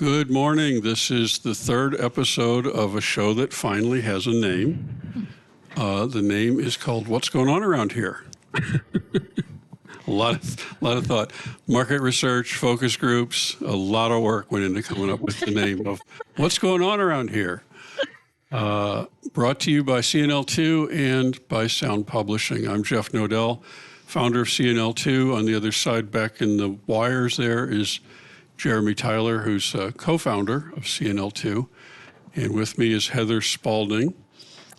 Good morning. This is the third episode of a show that finally has a name. The name is called What's Going On Around Here? A lot of thought. Market research, focus groups, a lot of work went into coming up with the name of What's Going On Around Here? Brought to you by CNL2 and by Sound Publishing. I'm Jeff Noedel, founder of CNL2. On the other side, back in the wires there, is Jeremy Tyler, who's a co-founder of CNL2. And with me is Heather Spaulding.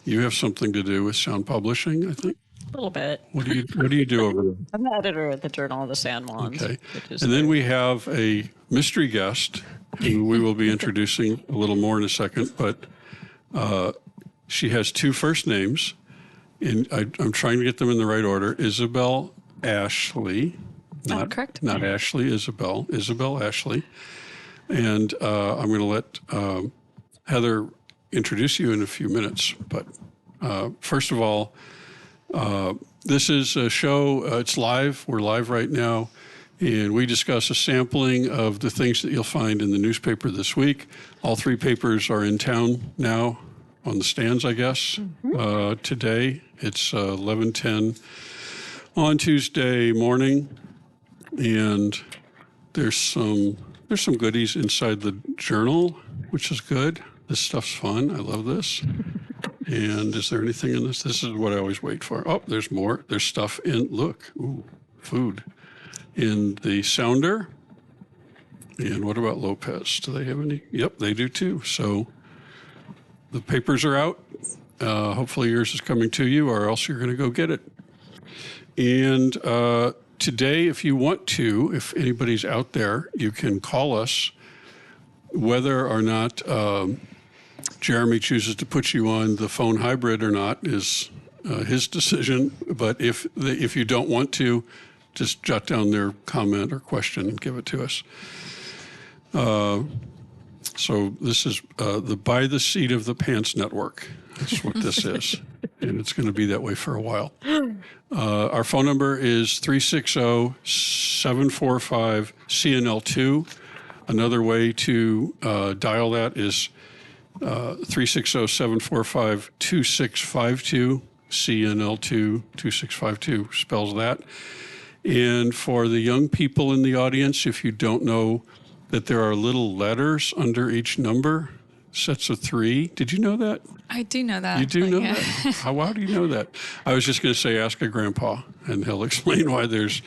You have something to do with Sound Publishing, I think? A little bit. What do you do over there? I'm the editor at the Journal of the San Juans. Okay. And then we have a mystery guest who we will be introducing a little more in a second, but she has two first names, and I'm trying to get them in the right order. Isabel Ashley. Correct. Not Ashley, Isabel. Isabel Ashley. And I'm going to let Heather introduce you in a few minutes. But first of all, this is a show, it's live. We're live right now. And we discuss a sampling of the things that you'll find in the newspaper this week. All three papers are in town now on the stands, I guess. Today, it's 11:10 on Tuesday morning. And there's some goodies inside the journal, which is good. This stuff's fun. I love this. And is there anything in this? This is what I always wait for. Oh, there's more. There's stuff in, look, food. In the Sounder. And what about Lopez? Do they have any? Yep, they do too. So the papers are out. Hopefully yours is coming to you, or else you're going to go get it. And today, if you want to, if anybody's out there, you can call us. Whether or not Jeremy chooses to put you on the phone hybrid or not is his decision. But if you don't want to, just jot down their comment or question and give it to us. So this is the By the Seat of the Pants Network. That's what this is. And it's going to be that way for a while. Our phone number is 360-745-CNL2. Another way to dial that is 360-745-2652. CNL2 2652 spells that. And for the young people in the audience, if you don't know that there are little letters under each number, sets of three. Did you know that? I do know that. You do know that? How do you know that? I was just going to say, ask a grandpa, and he'll explain why there's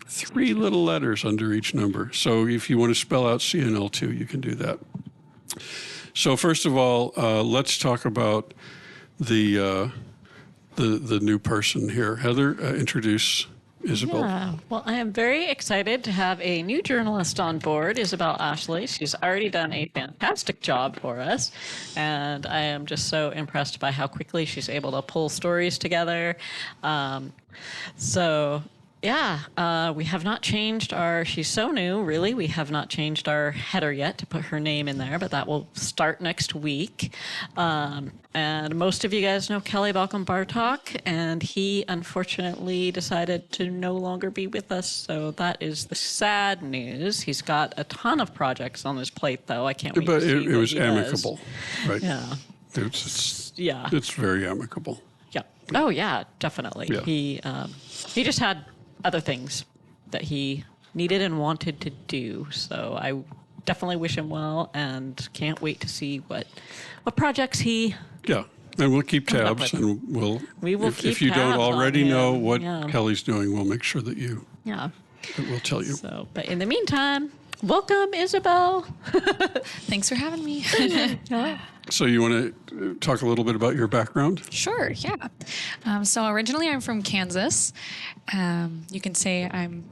three little letters under each number. So if you want to spell out CNL2, you can do that. So first of all, let's talk about the new person here. Heather, introduce Isabel. Yeah. Well, I am very excited to have a new journalist on board, Isabel Ashley. She's already done a fantastic job for us, and I am just so impressed by how quickly she's able to pull stories together. We have not changed she's so new, really. We have not changed our header yet to put her name in there, but that will start next week. And most of you guys know Kelly Balcom-Bartok, and he unfortunately decided to no longer be with us. So that is the sad news. He's got a ton of projects on his plate, though. I can't wait to see it was amicable, right? Yeah. It's very amicable. Yeah. Oh, yeah, definitely. Yeah. He just had other things that he needed and wanted to do. So I definitely wish him well and can't wait to see what projects he... Yeah, and we'll keep tabs, and we will keep if you don't tabs already on him. know what Yeah. Kelly's doing, we'll make sure that Yeah. we'll tell you. So, but in the meantime, welcome, Isabel. Thanks for having me. So you want to talk a little bit about your background? Sure, yeah. So originally I'm from Kansas. You can say I'm,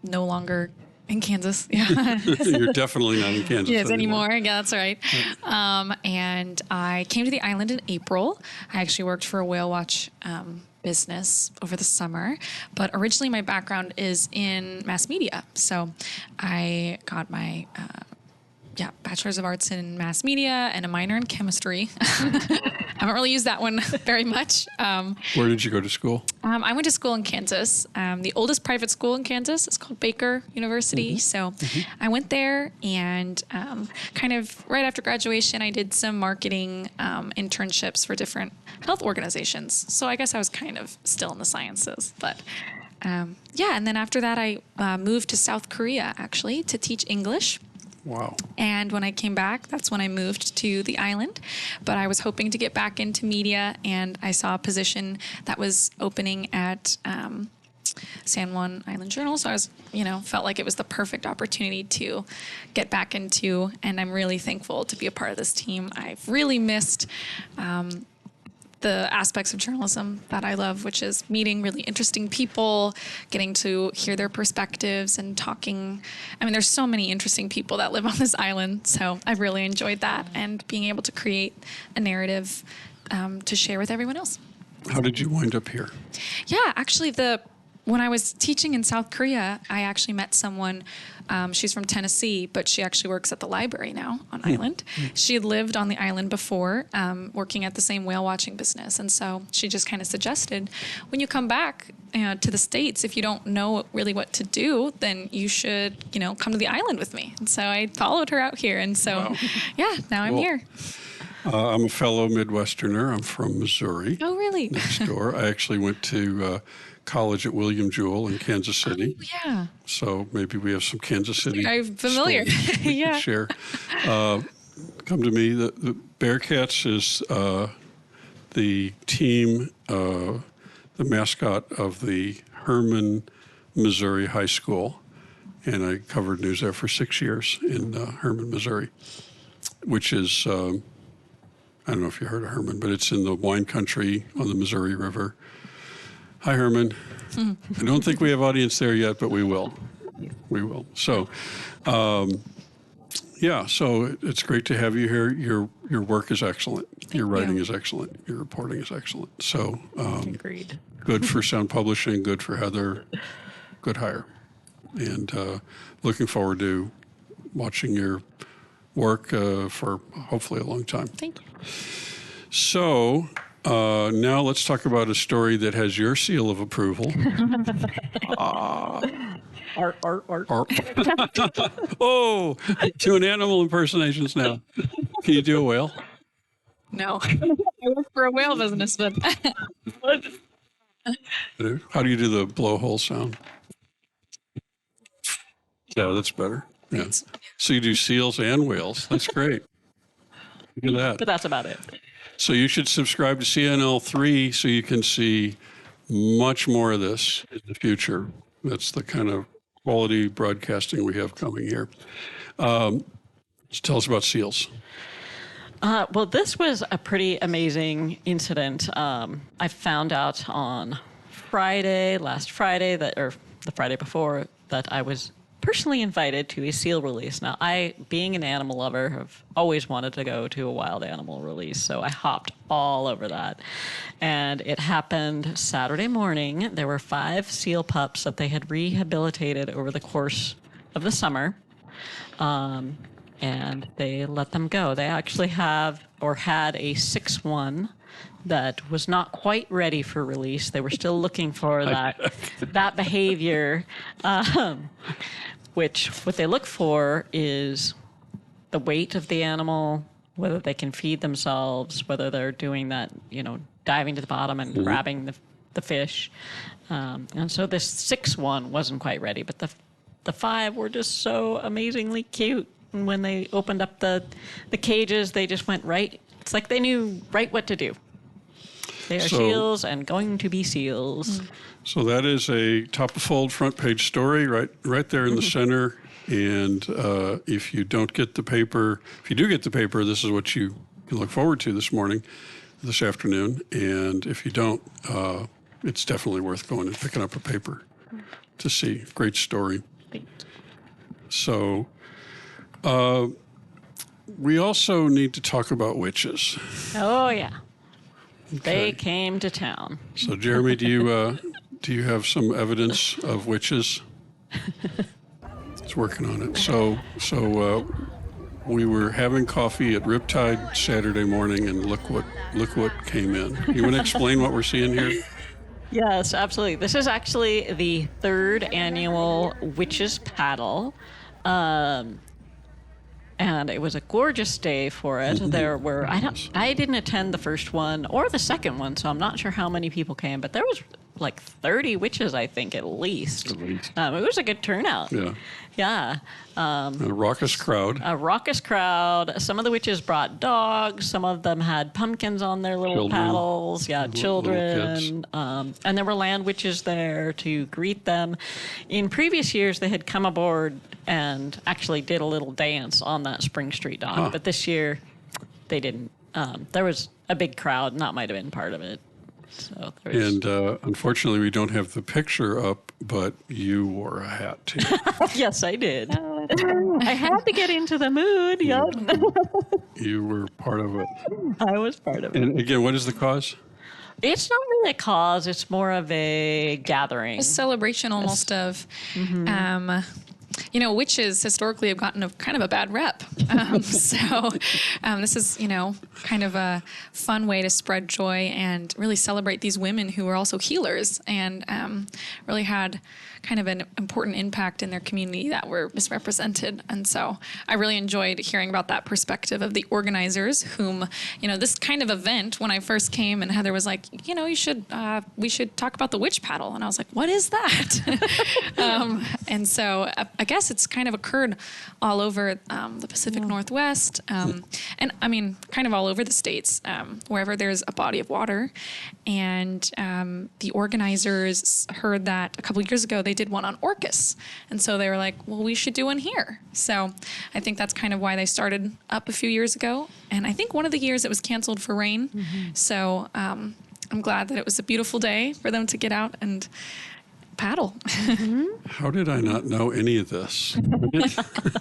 no longer in Kansas. Yeah. You're definitely not in Kansas Yes, anymore. Yeah, that's right. And I came to the island in April. I actually worked for a whale watch business over the summer, but originally my background is in mass media. So I got my Bachelor's of Arts in Mass Media and a minor in chemistry. I haven't really used that one very much. Where did you go to school? I went to school in Kansas, the oldest private school in Kansas. It's called Baker University. So I went there, and kind of right after graduation, I did some marketing internships for different health organizations. So I guess I was kind of still in the sciences. But and then after that, I moved to South Korea, actually, to teach English. Wow. And when I came back, that's when I moved to the island. But I was hoping to get back into media, and I saw a position that was opening at San Juan Island Journal. So I was, felt like it was the perfect opportunity to get back into, and I'm really thankful to be a part of this team. I've really missed the aspects of journalism that I love, which is meeting really interesting people, getting to hear their perspectives and talking. I mean, there's so many interesting people that live on this island, so I've really enjoyed that and being able to create a narrative to share with everyone else. How did you wind up here? Yeah, actually, when I was teaching in South Korea, I actually met someone. She's from Tennessee, but she actually works at the library now on island. She had lived on the island before, working at the same whale watching business. And so she just kind of suggested, when you come back to the States, if you don't know really what to do, then you should, come to the island with me. And so I followed her out here. And so, now I'm here. I'm a fellow Midwesterner. I'm from Missouri. Oh, really? Next door. I actually went to college at William Jewell in Kansas City. Oh, yeah. So maybe we have some Kansas City. I'm familiar. Yeah. Share. Come to me. The Bearcats is the team, the mascot of the Herman, Missouri High School. And I covered news there for 6 years in Herman, Missouri, which is, I don't know if you heard of Herman, but it's in the wine country on the Missouri River. Hi, Herman. I don't think we have audience there yet, but we will. We will. So, so it's great to have you here. Your work is excellent. Your writing is excellent. Your reporting is excellent. So, Agreed. Good for Sound Publishing, good for Heather, good hire. And looking forward to watching your work for hopefully a long time. Thank you. So now let's talk about a story that has your seal of approval. Art. Oh, doing animal impersonations now. Can you do a whale? No. I work for a whale business, but... How do you do the blowhole sound? Yeah, that's better. Yeah. So you do seals and whales. That's great. Look at that. But that's about it. So you should subscribe to CNL3 so you can see much more of this in the future. That's the kind of quality broadcasting we have coming here. Tell us about seals. Well, this was a pretty amazing incident. I found out on last Friday, or the Friday before, that I was personally invited to a seal release. Now, I, being an animal lover, have always wanted to go to a wild animal release, so I hopped all over that. And it happened Saturday morning. There were 5 seal pups that they had rehabilitated over the course of the summer, and they let them go. They actually had a 6-1 that was not quite ready for release. They were still looking for that behavior, which what they look for is the weight of the animal, whether they can feed themselves, whether they're doing that, diving to the bottom and grabbing the fish. And so this 6-1 wasn't quite ready, but the 5 were just so amazingly cute. And when they opened up the cages, they just went right. It's like they knew right what to do. They are seals and going to be seals. So that is a top-of-fold front page story right there in the center. And if you do get the paper, this is what you can look forward to this afternoon. And if you don't, it's definitely worth going and picking up a paper to see. Great story. So we also need to talk about witches. Oh, yeah. Okay. They came to town. So, Jeremy, do you have some evidence of witches? It's working on it. So we were having coffee at Riptide Saturday morning, and look what came in. You want to explain what we're seeing here? Yes, absolutely. This is actually the third annual Witches Paddle. And it was a gorgeous day for it. There were I didn't attend the first one or the second one, so I'm not sure how many people came, but there was like 30 witches, I think, at least. It was a good turnout. Yeah. Yeah. A raucous crowd. A raucous crowd. Some of the witches brought dogs. Some of them had pumpkins on their little paddles. Yeah, children. And there were land witches there to greet them. In previous years, they had come aboard and actually did a little dance on that Spring Street dock. But this year, they didn't. There was a big crowd, and that might have been part of it. So and unfortunately, we don't have the picture up, but you wore a hat too. Yes, I did. I had to get into the mood. Yep. You were part of it. I was part of it. And again, what is the cause? It's not really a cause. It's more of a gathering. A celebration almost of, witches historically have gotten kind of a bad rep. So this is, kind of a fun way to spread joy and really celebrate these women who are also healers and really had kind of an important impact in their community that were misrepresented. And so I really enjoyed hearing about that perspective of the organizers whom, this kind of event, when I first came and Heather was like, we should talk about the witch paddle. And I was like, what is that? And so I guess it's kind of occurred all over the Pacific Northwest. And I mean, kind of all over the states, wherever there's a body of water. And the organizers heard that a couple of years ago, they did one on orcas. And so they were like, well, we should do one here. So I think that's kind of why they started up a few years ago. And I think one of the years it was canceled for rain. So I'm glad that it was a beautiful day for them to get out and paddle. How did I not know any of this?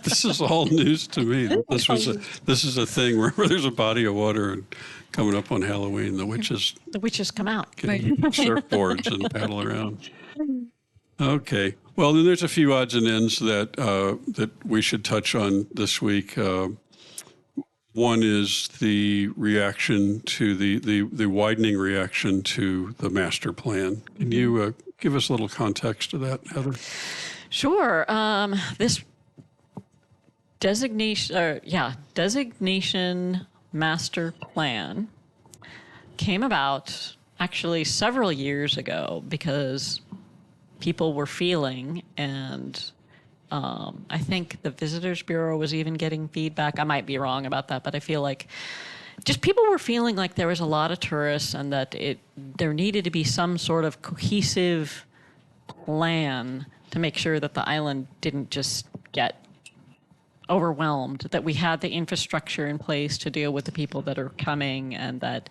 This is all news to me. This is a thing where there's a body of water and coming up on Halloween, the witches come out. get surfboards and paddle around. Okay. Well, then there's a few odds and ends that we should touch on this week. One is the reaction to the widening reaction to the master plan. Can you give us a little context to that, Heather? Sure. This designation master plan came about actually several years ago because people were feeling, and I think the Visitors Bureau was even getting feedback. I might be wrong about that, but I feel like just people were feeling like there was a lot of tourists and that there needed to be some sort of cohesive plan to make sure that the island didn't just get overwhelmed, that we had the infrastructure in place to deal with the people that are coming, and that,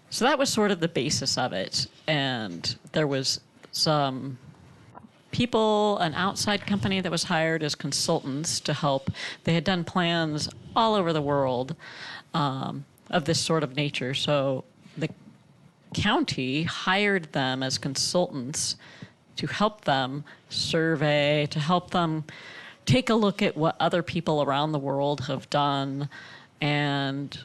So that was sort of the basis of it. And there was some people, an outside company that was hired as consultants to help. They had done plans all over the world of this sort of nature. So the county hired them as consultants to help them survey, to help them take a look at what other people around the world have done. And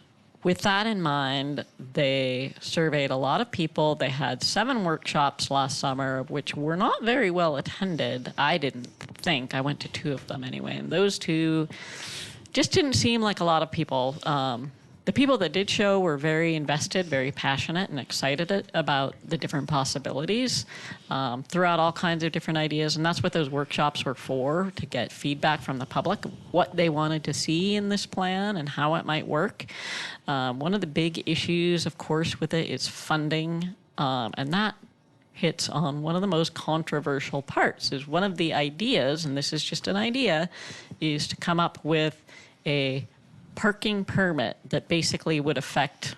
with that in mind, they surveyed a lot of people. They had 7 workshops last summer, which were not very well attended. I didn't think. I went to 2 of them anyway. And those 2 just didn't seem like a lot of people. The people that did show were very invested, very passionate, and excited about the different possibilities, throughout all kinds of different ideas. And that's what those workshops were for, to get feedback from the public, what they wanted to see in this plan and how it might work. One of the big issues, of course, with it is funding, and that hits on one of the most controversial parts. Is one of the ideas, and this is just an idea, is to come up with a parking permit that basically would affect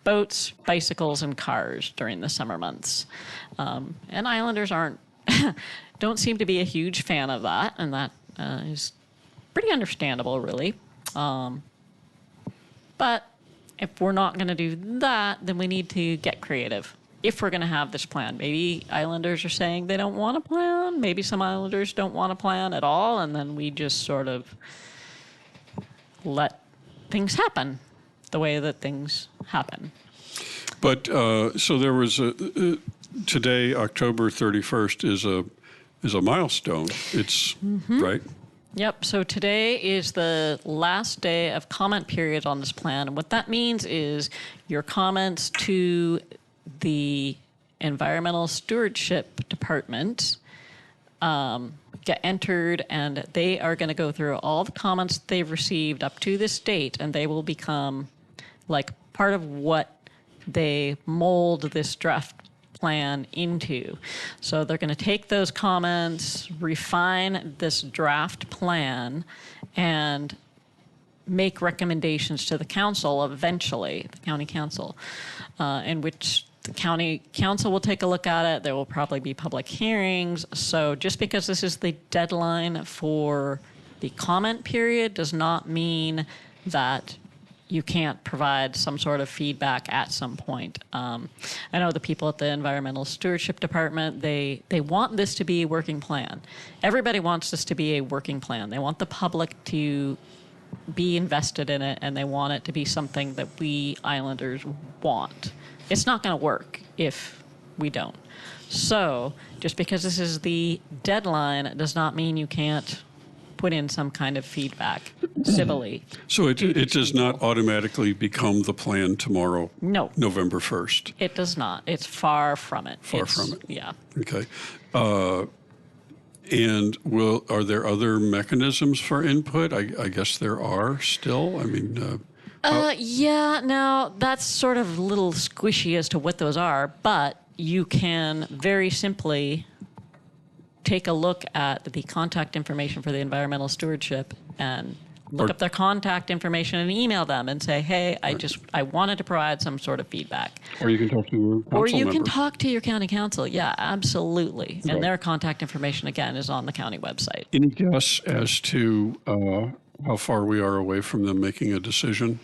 boats, bicycles, and cars during the summer months. And islanders don't seem to be a huge fan of that, and that is pretty understandable, really. But if we're not going to do that, then we need to get creative. if we're going to have this plan. Maybe islanders are saying they don't want a plan. Maybe some islanders don't want a plan at all. And then we just sort of let things happen the way that things happen. But so there was today, October 31st, is a milestone. It's right. Yep. So today is the last day of comment period on this plan. And what that means is your comments to the Environmental Stewardship Department get entered, and they are going to go through all the comments they've received up to this date, and they will become like part of what they mold this draft plan into. So they're going to take those comments, refine this draft plan, and make recommendations to the council eventually, the county council, in which the county council will take a look at it. There will probably be public hearings. So just because this is the deadline for the comment period does not mean that you can't provide some sort of feedback at some point. I know the people at the Environmental Stewardship Department, they want this to be a working plan. Everybody wants this to be a working plan. They want the public to be invested in it, and they want it to be something that we islanders want. It's not going to work if we don't. So just because this is the deadline does not mean you can't put in some kind of feedback civilly. So it does not automatically become the plan tomorrow, No. November 1st? It does not. It's far from it. Far from it. Yeah. Okay. And are there other mechanisms for input? I guess there are still. I mean... Yeah, now that's sort of a little squishy as to what those are, but you can very simply take a look at the contact information for the environmental stewardship and look up their contact information and email them and say, hey, I wanted to provide some sort of feedback. Or you can talk to your council Or you can member. talk to your county council. Yeah, absolutely. Right. And their contact information, again, is on the county website. Any guess as to how far we are away from them making a decision?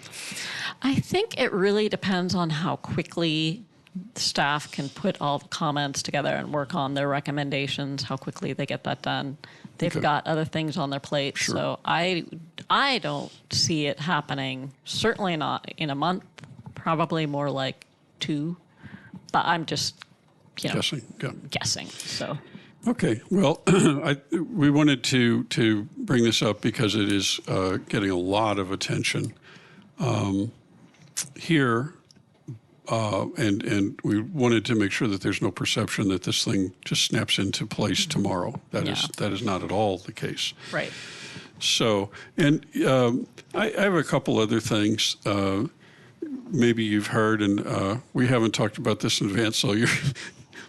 I think it really depends on how quickly staff can put all the comments together and work on their recommendations, how quickly they get that done. They've got other things on their plate. Sure. So I don't see it happening, certainly not in a month, probably more like 2. But I'm just, Guessing. Yeah. guessing. So Okay. Well, we wanted to bring this up because it is getting a lot of attention here. And we wanted to make sure that there's no perception that this thing just snaps into place tomorrow. That is not at all the case. right. So, and I have a couple other things. Maybe you've heard, and we haven't talked about this in advance,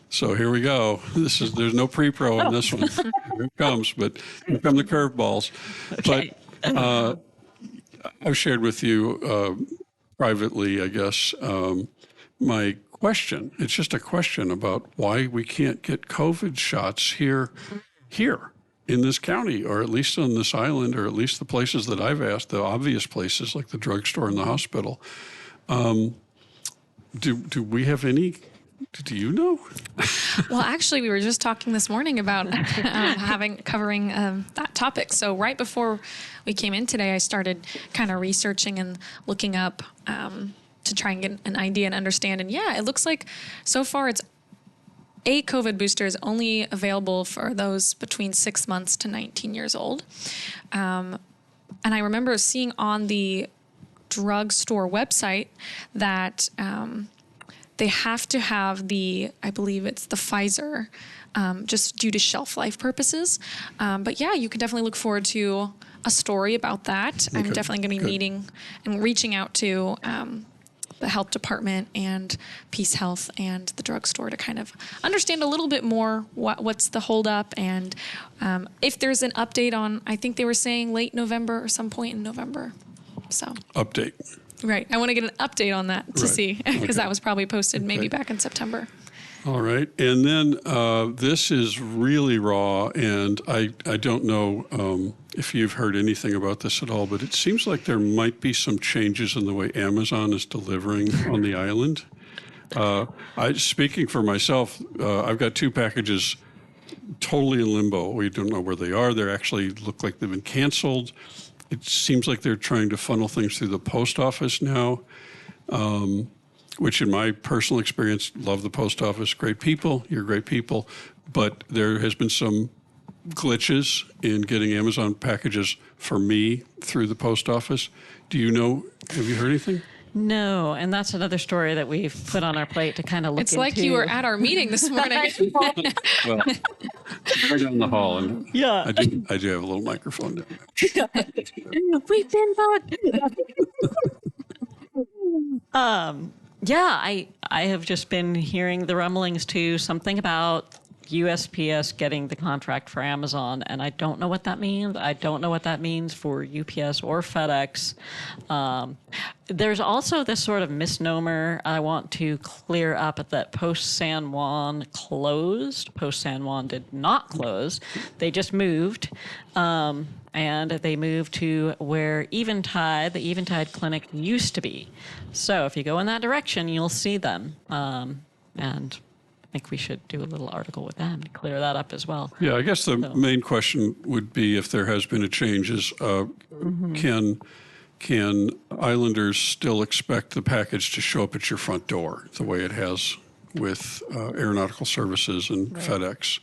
so here we go. There's no pre-pro on this one. Here it comes, but here come the curveballs. Okay. But I've shared with you privately, I guess, my question. It's just a question about why we can't get COVID shots here in this county, or at least on this island, or at least the places that I've asked, the obvious places like the drugstore and the hospital. Do we have any? Do you know? Well, actually, we were just talking this morning about covering that topic. So right before we came in today, I started kind of researching and looking up to try and get an idea and understand. And yeah, it looks like so far it's a COVID booster is only available for those between 6 months to 19 years old. And I remember seeing on the drugstore website that they have to have I believe it's the Pfizer, just due to shelf life purposes. But yeah, you can definitely look forward to a story about that. Okay, I'm definitely going to be meeting and reaching out to the health department and Peace Health and the drugstore to kind of understand a little bit more what's the holdup, and if there's an update on, I think they were saying late November or some point in November. So Update. right, I want to get an update on that to Right. see, because Okay. that was probably posted maybe Okay. back in September. All right. And then this is really raw, and I don't know if you've heard anything about this at all, but it seems like there might be some changes in the way Amazon is delivering on the island. Speaking for myself, I've got 2 packages totally in limbo. We don't know where they are. They actually look like they've been canceled. It seems like they're trying to funnel things through the post office now, which in my personal experience, love the post office. Great people. You're great people. But there has been some glitches in getting Amazon packages for me through the post office. Do you know, have you heard anything? No, and that's another story that we've put on our plate to kind of look It's into. like you were at our meeting this morning. Well, we're down the hall, and Yeah. I do have a little microphone down there. We've been bugged. Yeah, I have just been hearing the rumblings too, something about USPS getting the contract for Amazon, and I don't know what that means. I don't know what that means for UPS or FedEx. There's also this sort of misnomer I want to clear up that Post San Juan closed. Post San Juan did not close. They just moved. And they moved to where the Eventide Clinic used to be. So if you go in that direction, you'll see them. And I think we should do a little article with them to clear that up as well. Yeah, I guess the main question would be, if there has been a change, is can Islanders still expect the package to show up at your front door the way it has with Aeronautical Services and FedEx?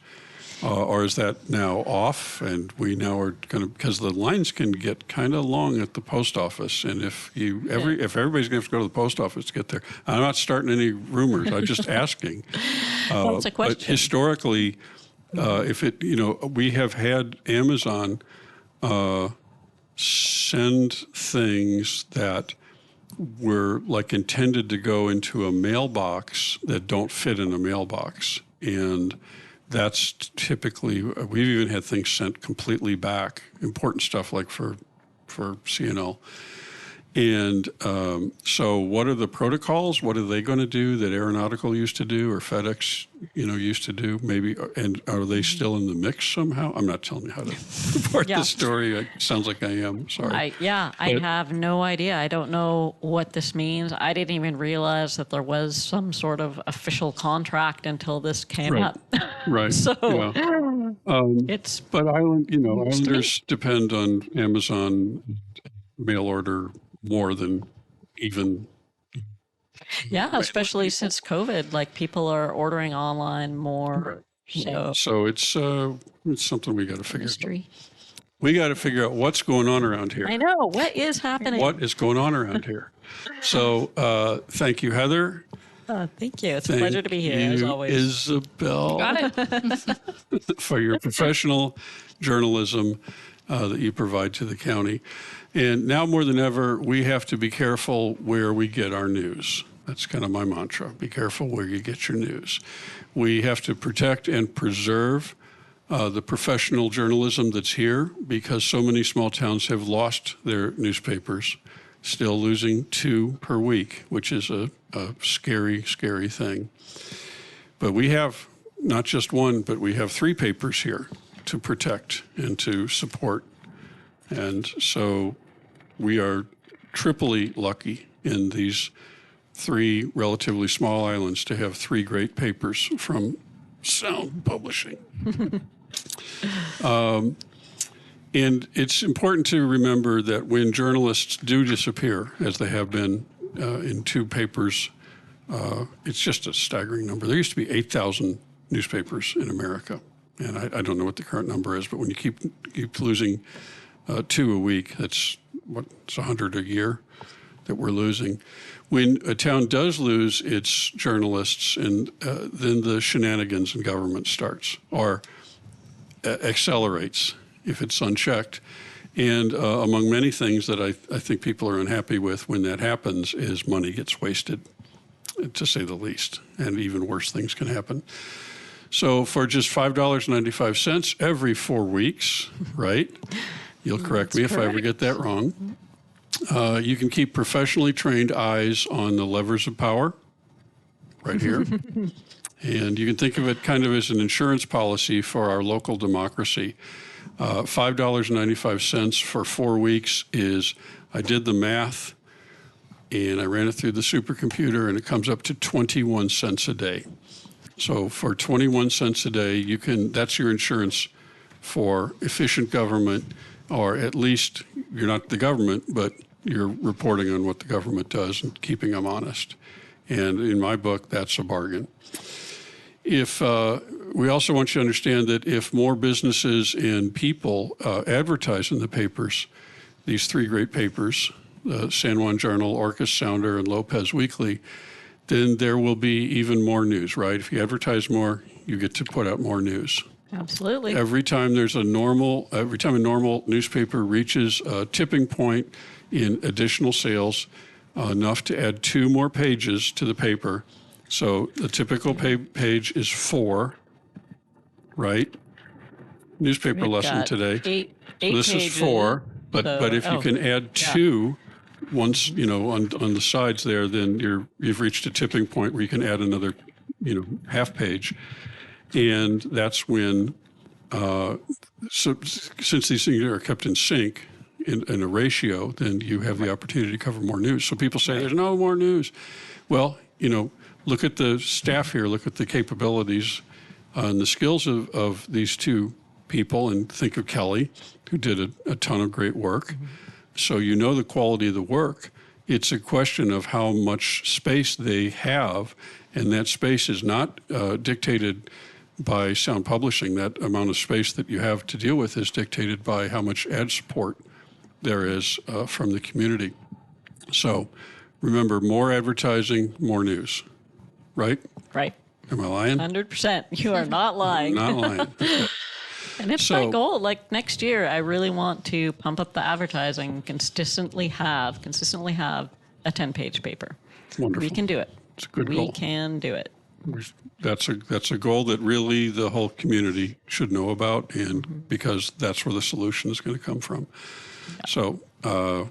Or is that now off, and we now are going to, because the lines can get kind of long at the post office, and if everybody's going to have to go to the post office to get there, I'm not starting any rumors. I'm just asking. That's a question. But historically, we have had Amazon send things that were like intended to go into a mailbox that don't fit in a mailbox, and that's typically, we've even had things sent completely back, important stuff like for CNL. And so what are the protocols? What are they going to do that Aeronautical used to do, or FedEx, used to do? Maybe, and are they still in the mix somehow? I'm not telling you how to report the story. It sounds like I am. Sorry. I have no idea. I don't know what this means. I didn't even realize that there was some sort of official contract until this came up. Right. So it's. But Islanders depend on Amazon mail order more than even. Yeah, especially since COVID, like people are ordering online more. Right. So it's something we got to figure out. We got to figure out what's going on around here. I know. What is happening? What is going on around here? So thank you, Heather. Thank you. It's a pleasure to be here, as always. Isabel. Got it. For your professional journalism that you provide to the county. And now more than ever, we have to be careful where we get our news. That's kind of my mantra. Be careful where you get your news. We have to protect and preserve the professional journalism that's here, because so many small towns have lost their newspapers, still losing 2 per week, which is a scary, scary thing. But we have not just 1, but we have 3 papers here to protect and to support. And so we are triply lucky in these 3 relatively small islands to have 3 great papers from Sound Publishing. And it's important to remember that when journalists do disappear, as they have been in 2 papers, it's just a staggering number. There used to be 8,000 newspapers in America. And I don't know what the current number is, but when you keep losing 2 a week, it's 100 a year that we're losing. When a town does lose its journalists, and then the shenanigans in government starts, or accelerates if it's unchecked. And among many things that I think people are unhappy with when that happens is money gets wasted, to say the least, and even worse things can happen. So for just $5.95 every 4 weeks, right? You'll correct me if I ever get that wrong. You can keep professionally trained eyes on the levers of power right here. And you can think of it kind of as an insurance policy for our local democracy. $5.95 for 4 weeks is, I did the math, and I ran it through the supercomputer, and it comes up to 21 cents a day. So for 21 cents a day, that's your insurance for efficient government, or at least you're not the government, but you're reporting on what the government does and keeping them honest. And in my book, that's a bargain. If we also want you to understand that if more businesses and people advertise in the papers, these three great papers, the San Juan Journal, Orcas Sounder, and Lopez Weekly, then there will be even more news, right? If you advertise more, you get to put out more news. Absolutely. Every time a normal newspaper reaches a tipping point in additional sales, enough to add 2 more pages to the paper. So the typical page is 4, right? Newspaper We've lesson got today. Eight So this pages, is 4, but if you can add 2 once, on the sides there, then you've reached a tipping point where you can add another, half page. And that's when, since these things are kept in sync in a ratio, then you have the opportunity to cover more news. So people say there's no more news. Well, look at the staff here, look at the capabilities and the skills of these 2 people, and think of Kelly, who did a ton of great work. Mm-hmm. So the quality of the work. It's a question of how much space they have, and that space is not dictated by Sound Publishing. That amount of space that you have to deal with is dictated by how much ad support there is from the community. So remember, more advertising, more news, right? Right. Am I lying? 100%. You are not lying. Not lying. Okay. And it's my goal. Like next year, I really want to pump up the advertising, consistently have a 10-page paper. Wonderful. We can do it. It's a good goal. We can do it. That's a goal that really the whole community should know about, and because that's where the solution is going to come from. Yeah. So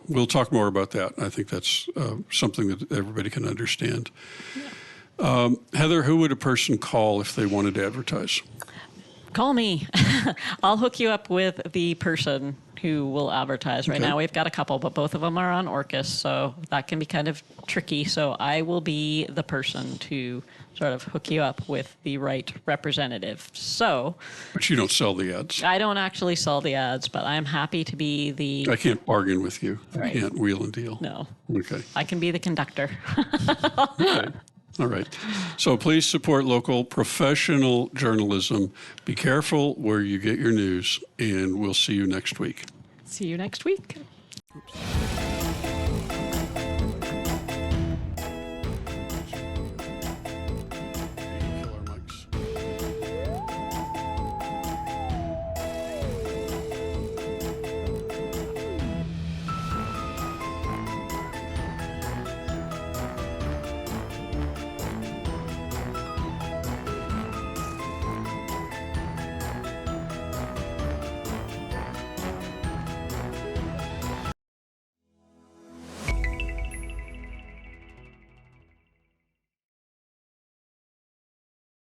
we'll talk more about that. I think that's something that everybody can understand. Yeah. Heather, who would a person call if they wanted to advertise? Call me. I'll hook you up with the person who will advertise. Right now we've got a couple, but both of them are on Orcas, so that can be kind of tricky. So I will be the person to sort of hook you up with the right representative. But you don't sell the ads. I don't actually sell the ads, but I'm happy to be the... I can't bargain with you. Right. I can't wheel and deal. No. Okay. I can be the conductor. Okay. All right. So please support local professional journalism. Be careful where you get your news, and we'll see you next week. See you next week. Oops.